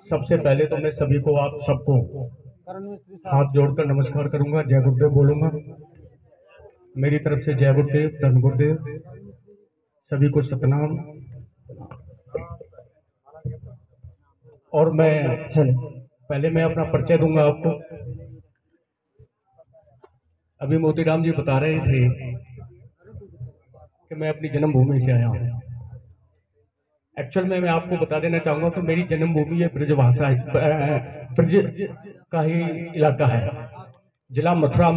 सबसे पहले तो मैं सभी को, आप सबको हाथ जोड़कर नमस्कार करूंगा, जय गुरुदेव बोलूंगा। मेरी तरफ से जय गुरुदेव, धन गुरुदेव, सभी को सतनाम। और पहले मैं अपना परिचय दूंगा आपको। अभी मोतीराम जी बता रहे थे कि मैं अपनी जन्मभूमि से आया हूं। एक्चुअल में मैं आपको बता देना चाहूंगा कि मेरी जन्मभूमि ये ब्रजभाषा ब्रज का ही इलाका है। जिला मथुरा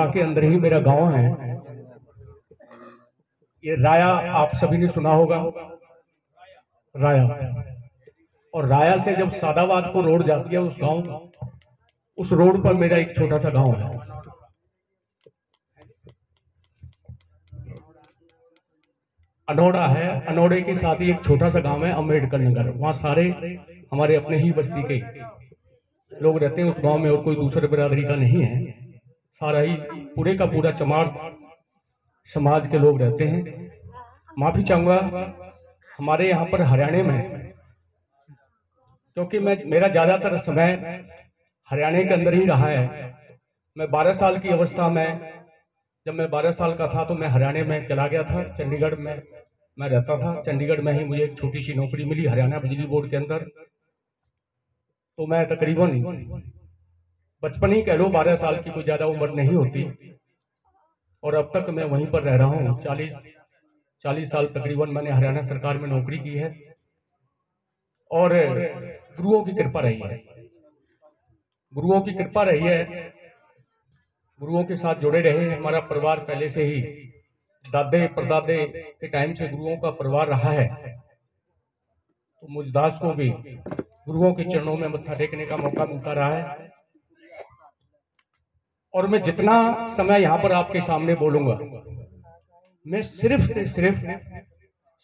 के अंदर ही मेरा गांव है। ये राया आप सभी ने सुना होगा, राया। और राया से जब सादाबाद को रोड जाती है उस रोड पर मेरा एक छोटा सा गांव है। अनोड़ा है, अनोड़े के साथ ही एक छोटा सा गांव है अम्बेडकर नगर। वहां सारे हमारे अपने ही बस्ती के लोग रहते हैं उस गांव में, और कोई दूसरे बिरादरी का नहीं है। सारा ही पूरे का पूरा चमार समाज के लोग रहते हैं। माफी चाहूंगा हमारे यहाँ पर हरियाणा में, क्योंकि मेरा ज्यादातर समय हरियाणा के अंदर ही रहा है। मैं 12 साल की अवस्था में, जब मैं 12 साल का था तो मैं हरियाणा में चला गया था। चंडीगढ़ में मैं रहता था। चंडीगढ़ में ही मुझे एक छोटी सी नौकरी मिली हरियाणा बिजली बोर्ड के अंदर। तो मैं तकरीबन बचपन ही कह लो, 12 साल की कोई ज्यादा उम्र नहीं होती। और अब तक मैं वहीं पर रह रहा हूँ। 40 साल तकरीबन मैंने हरियाणा सरकार में नौकरी की है। और गुरुओं की कृपा रही है, गुरुओं की कृपा रही है। गुरुओं के साथ जुड़े रहे हैं। हमारा परिवार पहले से ही दादे परदादे के टाइम से गुरुओं का परिवार रहा है। तो मुझ दास को भी गुरुओं के चरणों में मत्था टेकने का मौका मिलता रहा है। और मैं जितना समय यहाँ पर आपके सामने बोलूंगा, मैं सिर्फ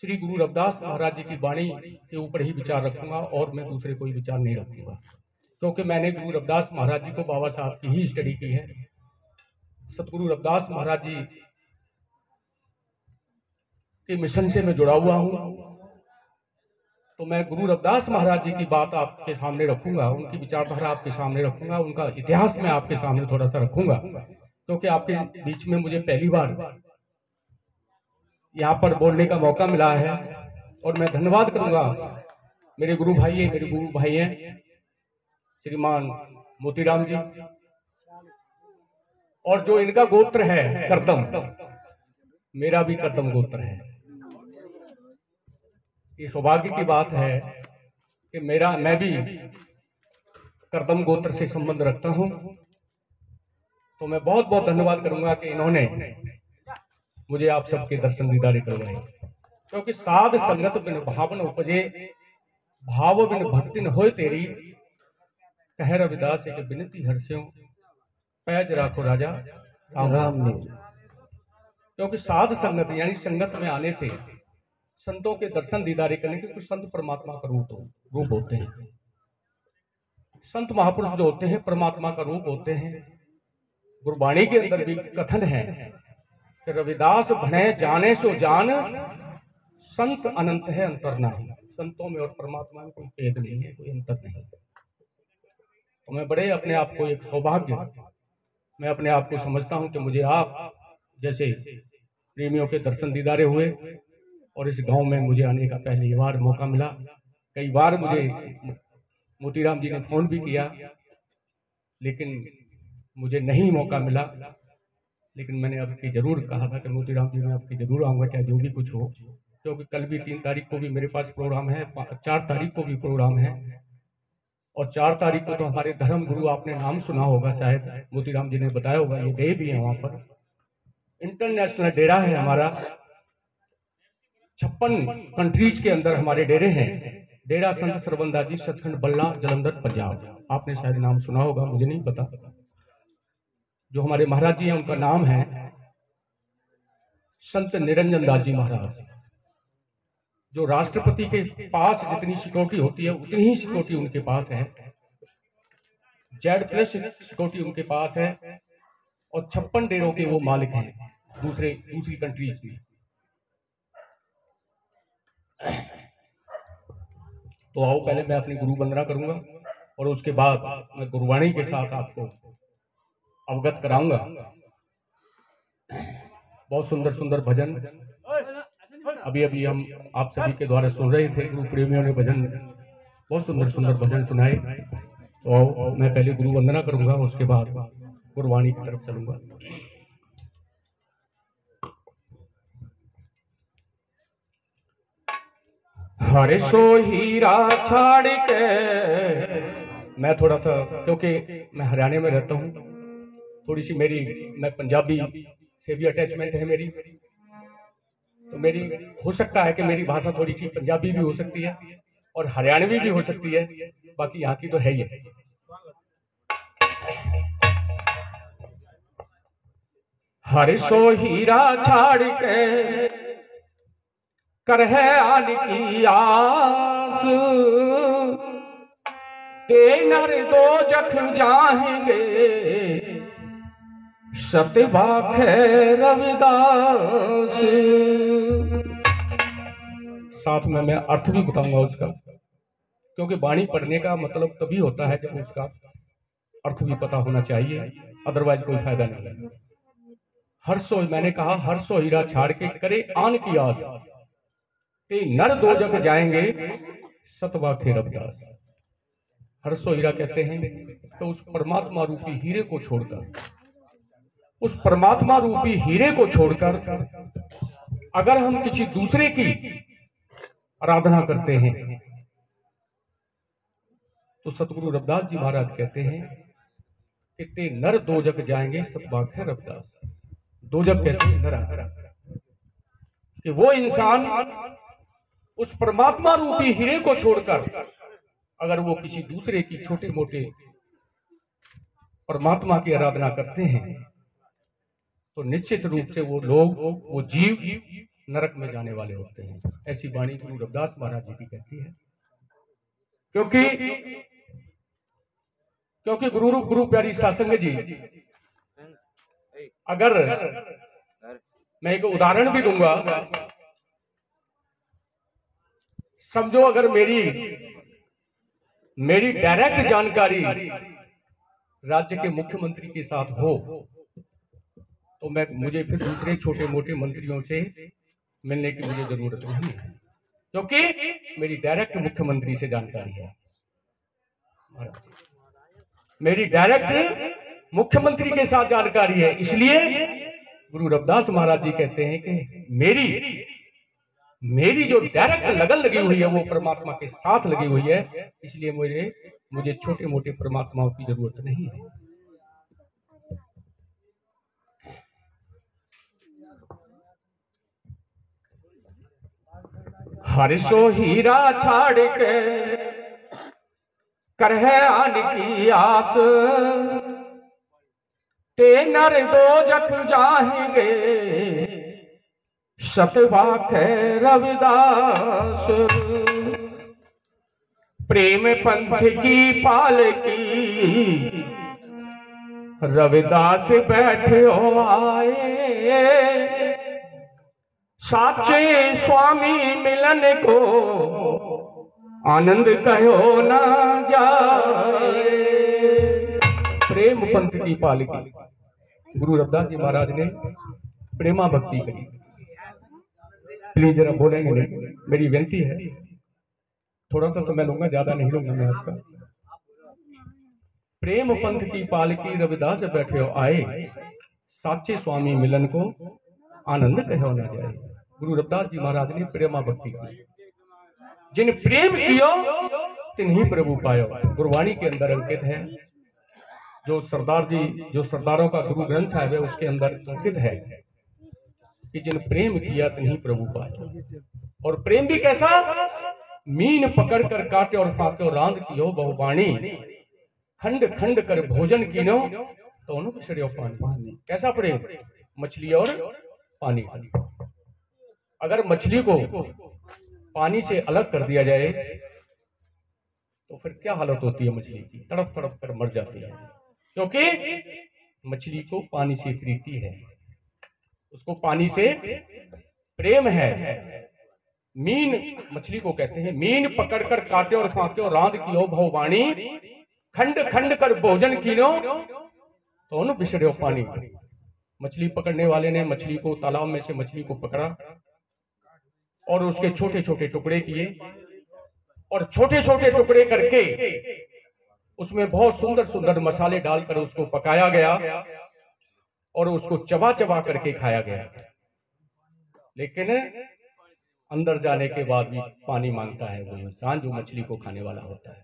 श्री गुरु रविदास महाराज जी की वाणी के ऊपर ही विचार रखूंगा, और मैं दूसरे कोई विचार नहीं रखूंगा। क्योंकि मैंने गुरु रविदास महाराज जी को, बाबा साहब की ही स्टडी की है। सतगुरु रविदास महाराज जी के मिशन से मैं जुड़ा हुआ हूं। तो मैं गुरु रविदास महाराज जी की बात आपके सामने रखूंगा, उनकी विचारधारा आपके सामने रखूंगा, उनका इतिहास में आपके सामने थोड़ा सा रखूंगा। क्योंकि आपके बीच में मुझे पहली बार यहाँ पर बोलने का मौका मिला है। और मैं धन्यवाद करूंगा मेरे गुरु भाई हैं श्रीमान मोतीराम जी, और जो इनका गोत्र है करदम, मेरा भी करदम गोत्र है। ये सौभाग्य की बात है कि मैं भी करदम गोत्र से संबंध रखता हूं। तो मैं बहुत बहुत धन्यवाद करूंगा कि इन्होंने मुझे आप सबके दर्शन दीदारे करवाए। क्योंकि साध संगत बिन भावन उपजे, भाव बिन भक्ति न होए तेरी, कह रविदास एक बिनती हर्ष्यों, पैज राखो राजा राम ने। क्योंकि साध संगत यानी संगत में आने से, संतों के दर्शन दीदारे करने के, कुछ संत परमात्मा का रूप होते हैं। संत महापुरुष जो होते हैं परमात्मा का रूप होते हैं। गुरबाणी के अंदर भी कथन है कि रविदास भणे जाने सो जान, संत अनंत है अंतर नहीं। संतों में और परमात्मा में कोई भेद नहीं है, कोई अंतर नहीं। तो मैं बड़े अपने आप को एक सौभाग्य, मैं अपने आप को समझता हूं कि मुझे आप जैसे प्रेमियों के दर्शन दीदारे हुए, और इस गांव में मुझे आने का पहली बार मौका मिला। कई बार मुझे मोतीराम जी ने फोन भी किया, लेकिन मुझे नहीं मौका मिला। लेकिन मैंने आपकी जरूर कहा था कि मोतीराम जी मैं आपकी जरूर आऊंगा, चाहे जो भी कुछ हो। क्योंकि कल भी 3 तारीख को भी मेरे पास प्रोग्राम है, 4 तारीख को भी प्रोग्राम है। और 4 तारीख को तो हमारे धर्म गुरु, आपने नाम सुना होगा शायद, मोतीराम जी ने बताया होगा, ये गए भी हैं वहां पर। इंटरनेशनल डेरा है हमारा, 56 कंट्रीज के अंदर हमारे डेरे हैं। डेरा संत सरबंदा जी, सचखंड बल्ला, जलंधर, पंजाब। आपने शायद नाम सुना होगा, मुझे नहीं पता। जो हमारे महाराज जी हैं उनका नाम है संत निरंजन दास जी महाराज। जो राष्ट्रपति के पास जितनी सिक्योरिटी होती है उतनी ही सिक्योरिटी उनके पास है। Z+ सिक्योरिटी उनके पास है। और 56 डेरों के वो मालिक हैं दूसरी कंट्रीज में। तो आओ पहले मैं अपनी गुरु वंदना करूंगा और उसके बाद मैं गुरुवाणी के साथ आपको अवगत कराऊंगा। बहुत सुंदर सुंदर भजन अभी अभी हम आप सभी के द्वारा सुन रहे थे। गुरु प्रेमियों ने भजन, बहुत सुंदर सुंदर भजन सुनाए। तो आओ मैं पहले गुरु वंदना करूंगा, उसके बाद गुरुवाणी की तरफ चलूंगा। हरे सो हीरा छाड़ के, मैं थोड़ा सा, क्योंकि मैं हरियाणा में रहता हूँ, थोड़ी सी मेरी, मैं पंजाबी से भी अटैचमेंट है मेरी, तो मेरी हो सकता है कि मेरी भाषा थोड़ी सी पंजाबी भी हो सकती है और हरियाणवी भी हो सकती है, बाकी यहाँ की तो है ही है। हरे सो हीरा छाड़ के कर है आन की आस, ते नर दो जख जाएंगे सतवाख रविदास। साथ में मैं अर्थ भी बताऊंगा उसका, क्योंकि वाणी पढ़ने का मतलब तभी होता है जब उसका अर्थ भी पता होना चाहिए, अदरवाइज कोई फायदा नहीं है। हर्षो, मैंने कहा हर्षो हीरा छाड़ के करे आन की आस, ते नर दो जग जाएंगे सतवाखे रविदास। हर्षो हीरा कहते हैं तो उस परमात्मा रूपी हीरे को छोड़कर, उस परमात्मा रूपी हीरे को छोड़कर अगर हम किसी दूसरे की आराधना करते हैं तो सतगुरु रविदास जी महाराज कहते हैं कि ते नर दो जग जाएंगे सतवाखे रविदास। दो जग कहते हैं नर, कि वो इंसान उस परमात्मा रूपी हीरे को छोड़कर अगर वो किसी दूसरे की छोटे मोटे परमात्मा की आराधना करते हैं तो निश्चित रूप से वो लोग, वो जीव नरक में जाने वाले होते हैं। ऐसी वाणी गुरु रविदास महाराज जी की कहती है। क्योंकि गुरु प्यारी सासंग जी, अगर मैं एक उदाहरण भी दूंगा, समझो अगर मेरी डायरेक्ट जानकारी राज्य के मुख्यमंत्री के साथ हो तो मुझे फिर दूसरे छोटे मोटे मंत्रियों से मिलने की मुझे जरूरत नहीं है, क्योंकि मेरी डायरेक्ट मुख्यमंत्री से जानकारी है। मेरी डायरेक्ट मुख्यमंत्री के साथ जानकारी है, इसलिए गुरु रविदास महाराज जी कहते हैं कि मेरी जो डायरेक्ट लगन लगी हुई है वो परमात्मा के साथ लगी हुई है, इसलिए मुझे छोटे मोटे परमात्माओं की जरूरत नहीं है। हर्षो हीरा छाड़ के कर है आन की आस, ते नर दो जख जाएंगे सतवाख रविदास। प्रेम पंथ की पालकी रविदास बैठे हो आए, साचे स्वामी मिलन को आनंद कहो ना जाए। प्रेम पंथ की पालकी, गुरु रविदास जी महाराज ने प्रेमा भक्ति करी। प्लीज जरा बोलेंगे नहीं, मेरी विनती है, थोड़ा सा समय लूंगा, ज्यादा नहीं लूंगा मैं आपका। प्रेम पंथ की पालकी रविदास बैठे हो आए, साचे स्वामी मिलन को आनंद कहो ना जाए। गुरु रविदास जी महाराज ने प्रेमा भक्ति की। जिन प्रेम कियो तिन्हीं प्रभु पायो, गुरवाणी के अंदर अंकित है। जो सरदारों का गुरु ग्रंथ साहिब है उसके अंदर अंकित है कि जिन प्रेम किया तिन्हीं प्रभु पायो। और प्रेम भी कैसा? मीन पकड़ कर काटे और फाके रांध कियो बहुवाणी, खंड खंड कर भोजन कीनो तो अनुपसर्यो पानी। कैसा प्रेम? मछली और पानी। अगर मछली को पानी से अलग कर दिया जाए तो फिर क्या हालत होती है मछली की? तड़प तड़प कर मर जाती है, क्योंकि मछली को पानी से प्रीति है, उसको पानी से प्रेम है। मीन मछली को कहते हैं। मीन पकड़कर काटे और फांके रांध कियो भववाणी, खंड खंड कर भोजन कीनो तो न बिछड़ो पानी। मछली पकड़ने वाले ने मछली को, तालाब में से मछली को पकड़ा और उसके छोटे छोटे टुकड़े किए और छोटे छोटे टुकड़े करके उसमें बहुत सुंदर सुंदर मसाले डालकर उसको पकाया गया और उसको चबा चबा करके खाया गया। लेकिन अंदर जाने के बाद भी पानी मांगता है वो इंसान जो मछली को खाने वाला होता है,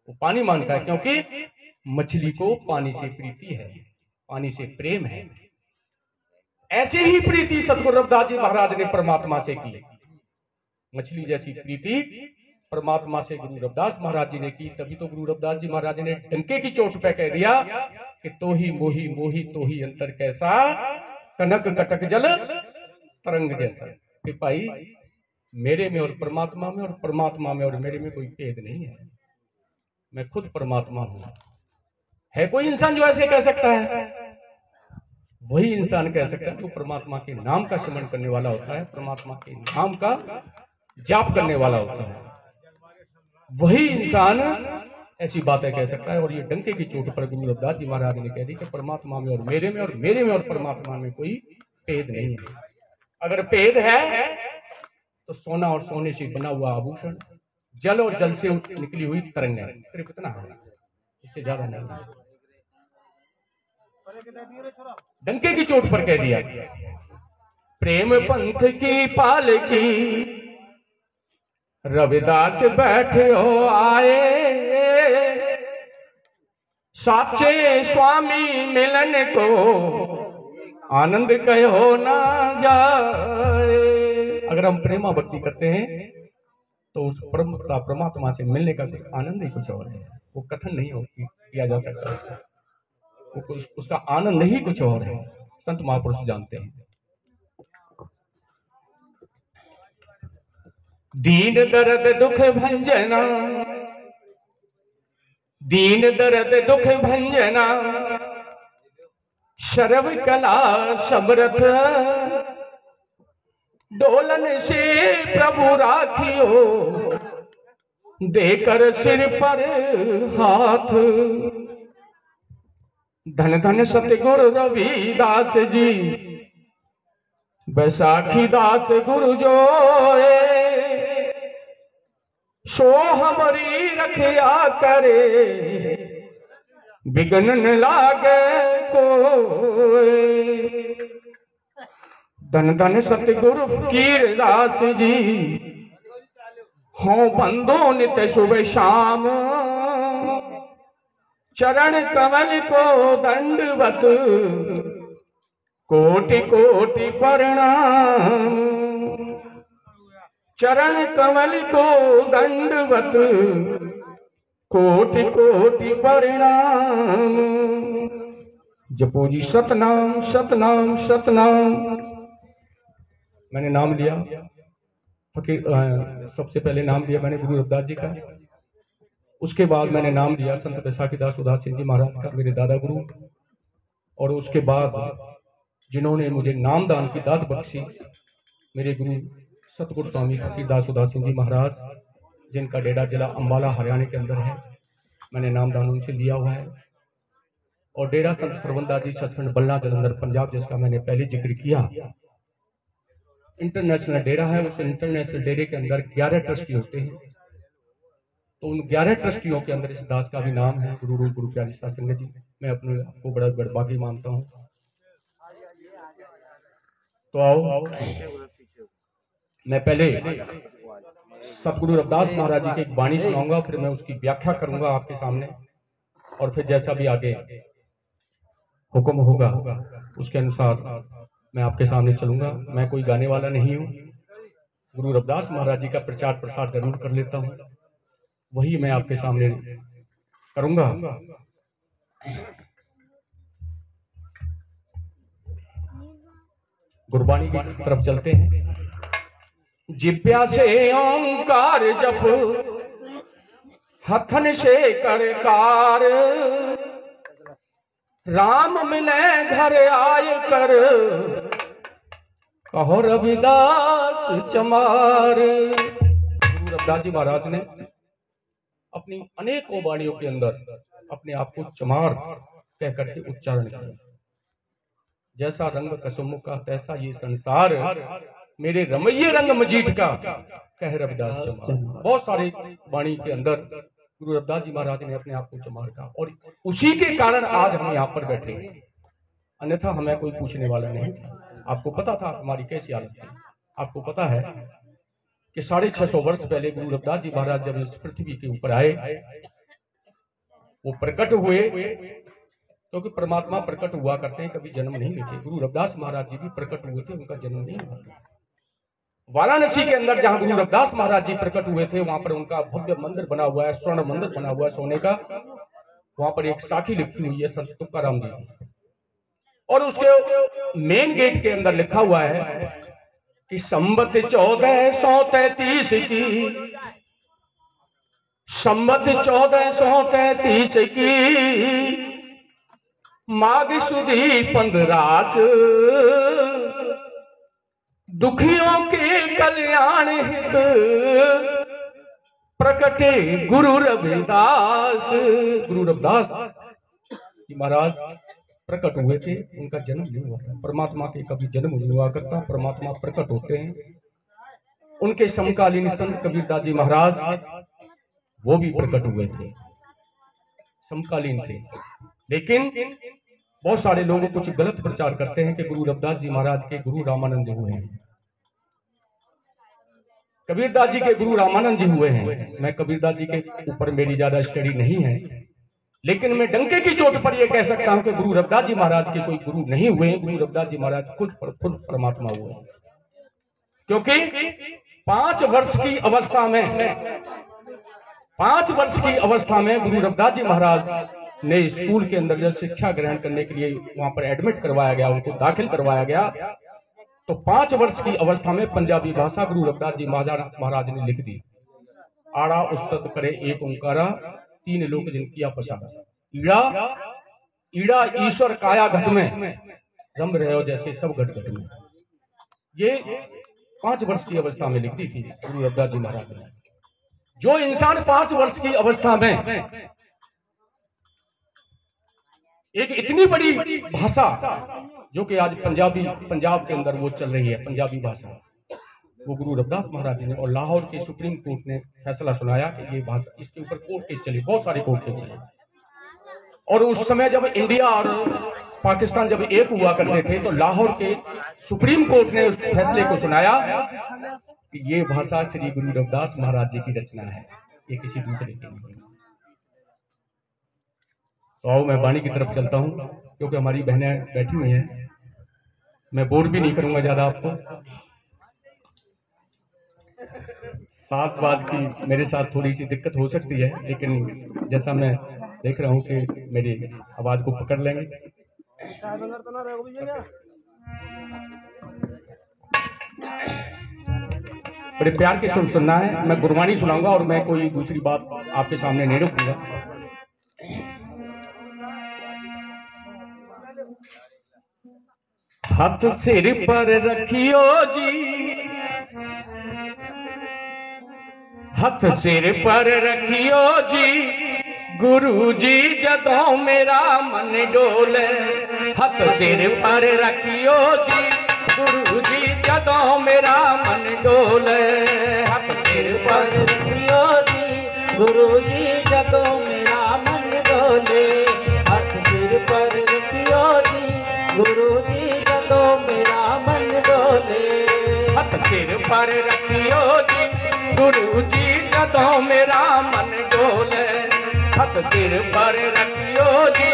वो पानी मांगता है, क्योंकि मछली को पानी से प्रीति है, पानी से प्रेम है। ऐसे ही प्रीति सतगुरु रविदास जी महाराज ने परमात्मा से की। मछली जैसी प्रीति परमात्मा से गुरु रविदास महाराज जी ने की। तभी तो गुरु रविदास जी महाराज ने डंके की चोट पे कह दिया कि तो ही मोही मोही तो ही अंतर कैसा, कनक कटक जल तरंग जैसा। कि भाई मेरे में और परमात्मा में और परमात्मा में और मेरे में कोई भेद नहीं है, मैं खुद परमात्मा हूं। है कोई इंसान जो ऐसे कह सकता है? वही इंसान कह सकता है जो परमात्मा के नाम का स्मरण करने वाला होता है, परमात्मा के नाम का जाप करने वाला होता है, वही इंसान ऐसी बातें कह सकता है। और ये डंके की चोट पर गुरु रविदास जी महाराज ने कह दी कि परमात्मा में और मेरे में और मेरे में और परमात्मा में कोई भेद नहीं है। अगर भेद है तो सोना और सोने से बना हुआ आभूषण, जल और जल से निकली हुई तरंग है, सिर्फ इतना है, इससे ज्यादा नहीं। डंके की चोट पर कह दिया प्रेम पंथ की पालकी रविदास बैठे हो आए, साचे स्वामी मिलन को आनंद कहो ना जाए। अगर हम प्रेमा भक्ति करते हैं तो उस परमात्मा से मिलने का कुछ आनंद ही कुछ और है, वो कथन नहीं किया जा सकता, वो उसका आनंद ही कुछ और है। संत महापुरुष जानते हैं। दीन दर्द दुख भंजना, दीन दर्द दुख भंजना, शरव कला समर्थ, डोलन से प्रभु राखियो, देकर सिर पर हाथ। धन धन सतगुरु रविदास जी, बैसाखी दास गुरु जोए, सो हमारी रखिया करे, बिगन न लागे कोई। धन धन सतगुरु फकीरदास जी, हो बंदो नित सुबह शाम, चरण कमल को दंडवत, कोटि कोटि प्रणाम। चरण कमल को दंडवत, कोटि कोटि प्रणाम। जपो जी सतनाम सतनाम सतनाम। मैंने नाम लिया फकीर, सबसे पहले नाम लिया मैंने गुरु रविदास जी का, उसके बाद मैंने नाम लिया संत बैसाखी दास उदास सिंह जी महाराज का, मेरे दादा गुरु। और उसके बाद जिन्होंने मुझे नामदान की दात बख्शी, मेरे गुरु सतगुरु स्वामी फकीर दास उदास सिंह जी महाराज, जिनका डेरा जिला अंबाला हरियाणा के अंदर है, मैंने नामदान उनसे लिया हुआ है। और डेरा संत सरवंदा जी सचखंड बल्ला जलंधर पंजाब, जिसका मैंने पहले जिक्र किया, इंटरनेशनल डेरा है। उस इंटरनेशनल डेरे के अंदर 11 ट्रस्टी होते हैं, तो उन 11 ट्रस्टियों के अंदर इस दास का भी नाम है, गुरु रूप गुरु प्यारी संगत जी। मैं अपने आपको बड़ा बड़भागी मानता हूँ। तो आओ मैं पहले सतगुरु रविदास महाराज जी की एक वाणी सुनाऊंगा, फिर मैं उसकी व्याख्या करूंगा आपके सामने, और फिर जैसा भी आगे हुक्म होगा उसके अनुसार मैं आपके सामने चलूंगा। मैं कोई गाने वाला नहीं हूँ, गुरु रविदास महाराज जी का प्रचार प्रसार जरूर कर लेता हूँ, वही मैं आपके सामने करूंगा। गुरबाणी की तरफ चलते हैं। जिब्या से ओंकार जप, हथन से करकार, राम मिले घर आय कर, कहो रविदास चमार। गुरु रविदास जी महाराज ने अपनी अनेकों वाणियों के अंदर अपने आप को चमार कह करके उच्चारण किया। जैसा रंग कसुम का तैसा ये संसार, मेरे रमैये रंग मजीठ का कह रविदास चमार। बहुत सारे वाणी के अंदर गुरु रविदास जी महाराज ने अपने आप को चमार कहा, और उसी के कारण आज हम यहाँ पर बैठे हैं, अन्यथा हमें कोई पूछने वाला नहीं। आपको पता था हमारी कैसी हालत थी। आपको पता है कि 650 वर्ष पहले गुरु रविदास जी महाराज जब इस पृथ्वी के ऊपर आए, वो प्रकट हुए, क्योंकि परमात्मा प्रकट हुआ करते हैं, कभी जन्म नहीं लेते। गुरु रविदास महाराज जी भी प्रकट हुए थे, उनका जन्म नहीं हुआ था। वाराणसी के अंदर जहां गुरु रविदास महाराज जी प्रकट हुए थे, वहां पर उनका भव्य मंदिर बना हुआ है, स्वर्ण मंदिर बना हुआ है सोने का। वहां पर एक साखी लिखी हुई है संत तुकाराम जी, और उसके मेन गेट के अंदर लिखा हुआ है कि संवत 1433 की, संवत 1433 की, माघ सुदी 15 दुखियों के कल्याण हित प्रकटे गुरु रविदास। गुरु रविदास जी महाराज प्रकट हुए थे, उनका जन्म नहीं हुआ था। परमात्मा के कभी जन्म नहीं हुआ करता, परमात्मा प्रकट होते हैं। उनके समकालीन संत कबीरदास जी महाराज वो भी प्रकट हुए थे, समकालीन थे। लेकिन बहुत सारे लोग कुछ गलत प्रचार करते हैं कि गुरु रविदास जी महाराज के गुरु रामानंद जी हुए हैं, कबीरदास जी के गुरु रामानंद जी हुए हैं। मैं कबीरदास जी के ऊपर मेरी ज्यादा स्टडी नहीं है, लेकिन मैं डंके की चोट पर यह कह सकता हूं कि गुरु रविदास जी महाराज के कोई गुरु नहीं हुए। गुरु रविदास जी महाराज खुद परमात्मा हुए, क्योंकि 5 वर्ष की अवस्था में, 5 वर्ष की अवस्था में गुरु रविदास जी महाराज ने स्कूल के अंदर जब शिक्षा ग्रहण करने के लिए वहां पर एडमिट करवाया गया, उनको दाखिल करवाया गया, तो 5 वर्ष की अवस्था में पंजाबी भाषा गुरु रविदास जी महाराज ने लिख दी। आड़ा उस्तत करे एक ओंकारा, 3 लोक जिनकिया पसारा, ईड़ा ईड़ा ईश्वर काया घट में, रम रहे हो जैसे सब घट घट में। ये 5 वर्ष की अवस्था में लिख दी थी गुरु रविदास जी महाराज ने। जो इंसान 5 वर्ष की अवस्था में एक इतनी बड़ी भाषा, जो कि आज पंजाब के अंदर वो चल रही है, पंजाबी भाषा, वो गुरु रविदास महाराज जी ने, और लाहौर के सुप्रीम कोर्ट ने फैसला सुनाया कि ये भाषा, इसके ऊपर कोर्ट केस चले, बहुत सारे कोर्ट केस चले। और उस समय जब इंडिया और पाकिस्तान जब एक हुआ करते थे, तो लाहौर के सुप्रीम कोर्ट ने उस फैसले को सुनाया कि ये भाषा श्री गुरु रविदास महाराज जी की रचना है, ये किसी दूसरे की नहीं। तो आओ मैं वाणी की तरफ चलता हूं, क्योंकि हमारी बहनें बैठी हुई हैं, मैं बोर भी नहीं करूंगा ज्यादा आपको। 7 बात की मेरे साथ थोड़ी सी दिक्कत हो सकती है, लेकिन जैसा मैं देख रहा हूं कि मेरी आवाज को पकड़ लेंगे। बड़े प्यार के सुर सुनना है, मैं गुरबानी सुनाऊंगा और मैं कोई दूसरी बात आपके सामने नहीं रखूंगा। हाथ सिर पर रखियो जी, हाथ सिर पर रखियो जी, गुरु जी जदों मेरा मन डोले। हाथ सिर पर रखियो जी, गुरु जी जदों मेरा मन डोले। हाथ सिर पर रखियो जी, गुरु जी जदों मेरा मन डोले। हाथ सिर पर रखियो जी, गुरु जी जदों मेरा मन डोले। हाथ सिर पर रखियो जी, गुरु जी जदों मेरा मन डोले। हाथ सिर पर रखियो जी,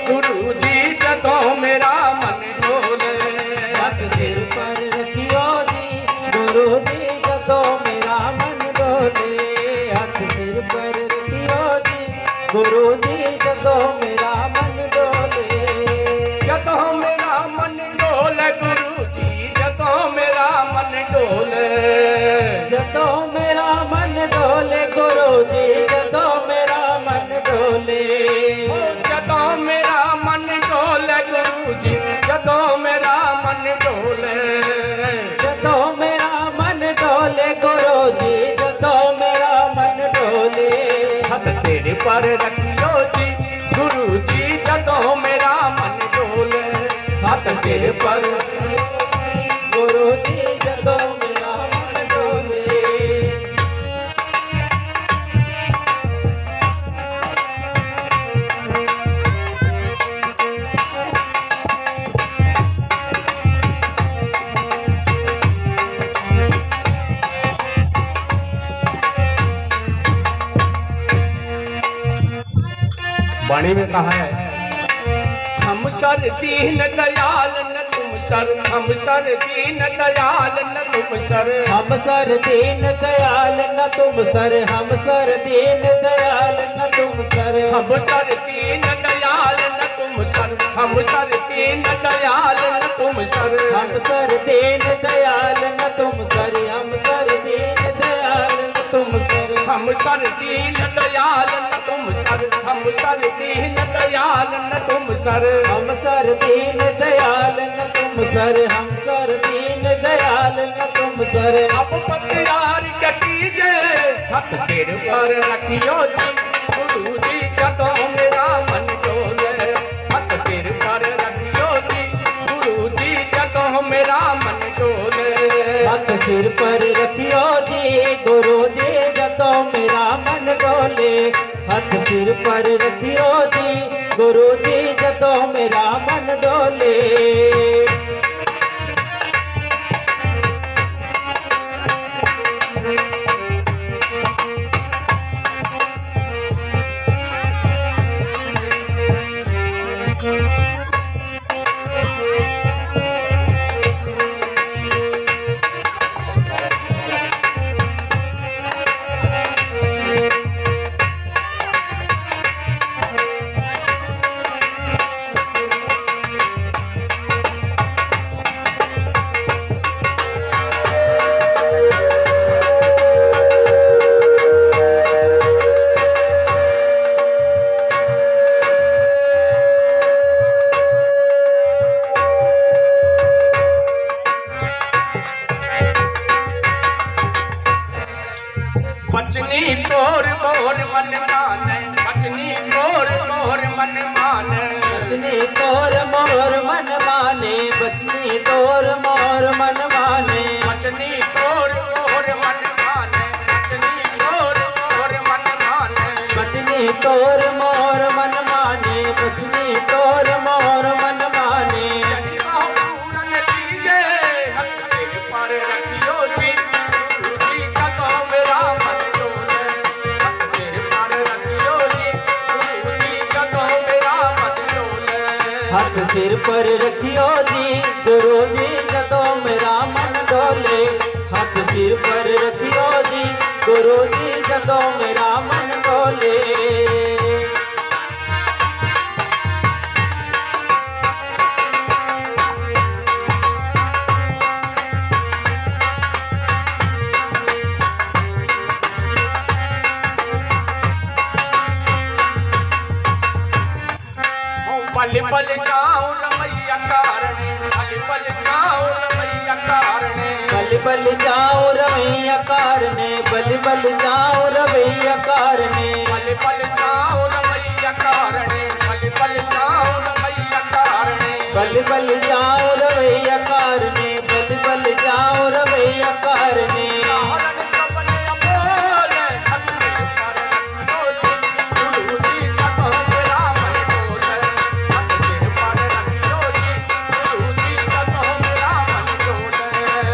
गुरु जी जदों मेरा मन डोले। हाथ सिर पर रखियो जी, गुरु जी जदों मेरा मन डोले। हाथ सिर पर रखियो जी, गुरु जी जदों मेरा मन डोले। जदों मेरा मन डोले गुरु जी, जदों मेरा मन डोले। जदों मेरा मन डोले गुरु जी, जदों मेरा मन डोले। जदों मेरा मन डोले गुरु जी, जदों मेरा मन डोले। हथ सिर पर रखियो जी गुरु जी जदों मेरा मन डोले। हथ सिर पर गुरु जी जदों मेरा मन डोले। वाणी में कहा है हम सर दीन दयाल न तुम सर, हम सर दीन दयाल न तुम सर, हम सर दीन दयाल न तुम सर, हम सर दीन दयाल न तुम सर, हम सर दीन दयाल न तुम सर, हम सर दीन दयाल न तुम सर, हम सर दीन दयाल न तुम सर, हम सर दीन दयाल न तुम सर, हम सर दीन दयाल न तुम सर, हम सर दीन दयाल न तुम सर, हम सर दीन दयाल न तुम सर, हम सर दीन दयाल न तुम सर। अब पतियार कटीजे हथ सिर पर रखियो जी गुरु जी जदों मेरा मन डोले। हथ सिर पर रखियो जी गुरु जी जदों मेरा मन डोले। हथ सिर पर रखियो जी गुरु जी जदों मेरा मन डोले। हथ सिर पर रखियो जी गुरु जी जदों मेरा मन डोले। बचनी तोर मोर मन माने, बचनी तोर मोर मन माने, बचनी तोर मोर मन माने, बचनी तोर मोर मन माने, बचनी तोर मोर मन माने, बचनी तोर मोर मन माने, बचनी तोर मोर मन माने, बचनी तोर मोर मन माने। जनी पूरन कीजे हथ सिर पर रखियो जी गुरु जी जदों मेरा मन डोले। हथ सिर पर रखियो जी गुरु जी जदों मेरा मन डोले। हथ सिर पर रखियो जी गुरु जी जदों मेरा मन डोले। हथ सिर पर रखियो जी गुरु जी जदों मेरा मन डोले। पल पल जाऊं रमैया कारणे, पल पल जाऊं रमैया कारणे, बल बल जाओ रवैया कारने, बल बल जाओ रवैया कारने, पल पल जाऊं रमैया कारणे, पल पल जाऊं रमैया कारणे, बल बल जाओ रवैया कारने, बल बल जाओ रवैया कारने। हरण कपने अमोल हथ सिर पर रखियो जी गुरु जी जदों मेरा मन डोले। हथ सिर पर रखियो जी गुरु जी जदों मेरा मन डोले।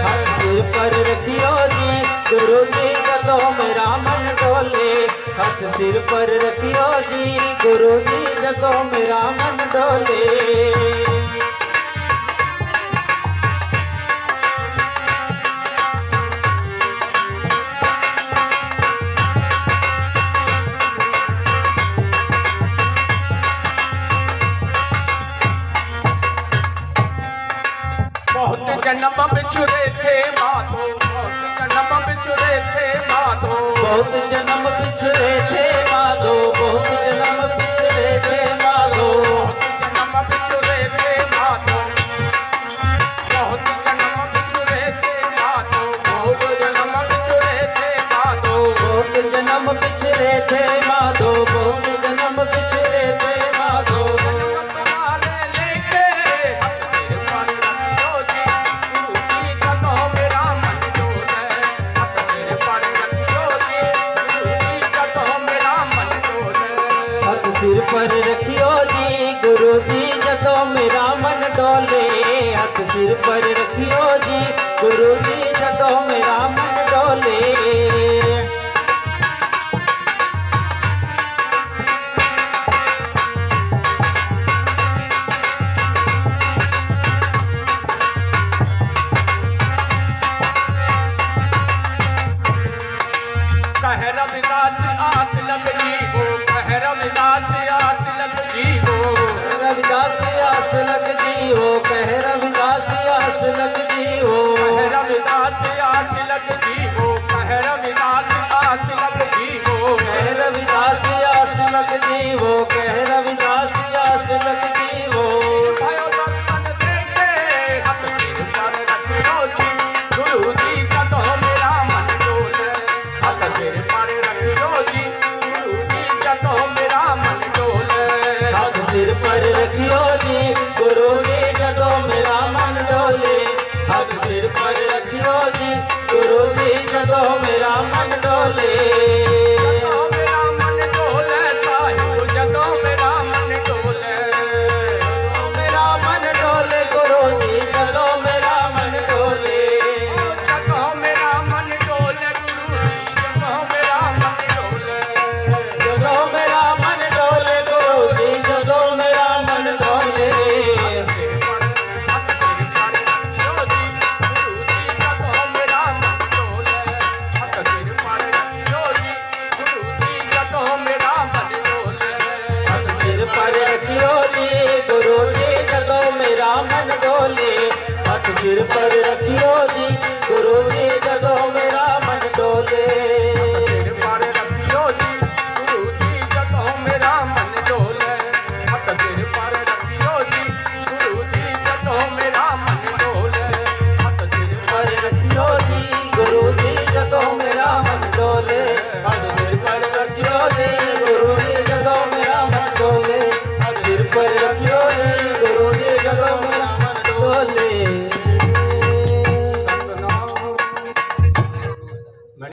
हथ सिर पर रखियो जी गुरु जी जदों मेरा मन डोले। हथ सिर पर रखियो जी गुरु जी जदों मेरा मन डोले। बहुत जन्म बिछुरे थे माधो, बहुत जन्म बिछुरे थे माधो, बहुत जन्म पिछड़े थे माधो, बहुत जन्म पिछड़े थे माधो, बहुत जन्म बिछुरे थे माधो, बहुत जन्म बिछुरे थे माधो, बहुत जन्म बिछुरे थे माधो, बहुत जन्म पिछड़े थे माधो, पर रखियो जी गुरु जी जदों मेरा मन डोले। हथ सिर पर रखियो जी गुरु जी जदों मेरा मन डोले। कह रविदास आस लग जी हो, कह रविदास आस लग जी हो, रविदास आस लग जी हो, कह रविदास आस लग जी हो, कह रविदास आस लग जी हो, कह रविदास आस लग जी हो, कह रविदास आस लग जी हो, कह रविदास आस लग जी हो। भयो दर्शन देके हथ सिर पर रखियो जी गुरु जी जदों मेरा मन डोले। हथ सिर पर रखियो जी गुरु जी जदों मेरा मन डोले। हथ सिर पर रखियो जी गुरु जी जदों मेरा मन डोले। हथ सिर पर रखियो जी गुरु जी जदों मेरा मन डोले। जदों मेरा मन डोले साहिब जदों मेरा मन डोले। मेरा मन डोले गुरु जी जदों मेरा मन डोले। जदों मेरा मन डोले गुरु जी जदों मेरा मन डोले। जदों मेरा मन डोले गुरु जी जदों मेरा मन डोले। सिर पर रखियो जी गुरु जी जदों मेरा मन डोले। हथ सिर पर